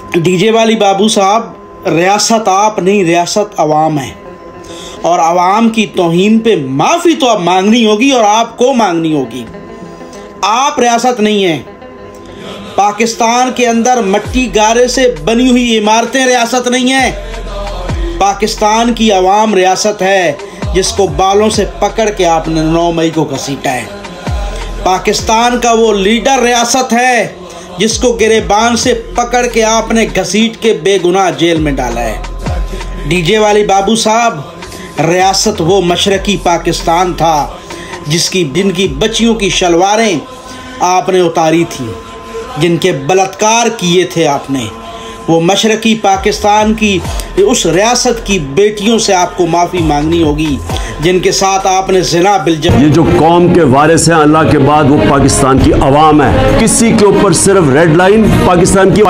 DJ वाली बाबू साहब, रियासत आप नहीं, रियासत अवाम है और अवाम की तौहीन पे माफ़ी तो अब मांगनी होगी और आपको मांगनी होगी। आप रियासत नहीं हैं। पाकिस्तान के अंदर मट्टी गारे से बनी हुई इमारतें रियासत नहीं हैं। पाकिस्तान की अवाम रियासत है, जिसको बालों से पकड़ के आपने 9 मई को घसीटा है। पाकिस्तान का वो लीडर रियासत है जिसको गिरेबान से पकड़ के आपने घसीट के बेगुनाह जेल में डाला है। डीजे वाली बाबू साहब, रियासत वो मशरकी पाकिस्तान था जिनकी बच्चियों की शलवारें आपने उतारी थी, जिनके बलात्कार किए थे आपने। वो मशरकी पाकिस्तान की उस रियासत की बेटियों से आपको माफ़ी मांगनी होगी जिनके साथ आपने ज़िना बिलजम। ये जो कौम के वारिस हैं अल्लाह के बाद, वो पाकिस्तान की अवाम है। किसी के ऊपर सिर्फ रेड लाइन पाकिस्तान की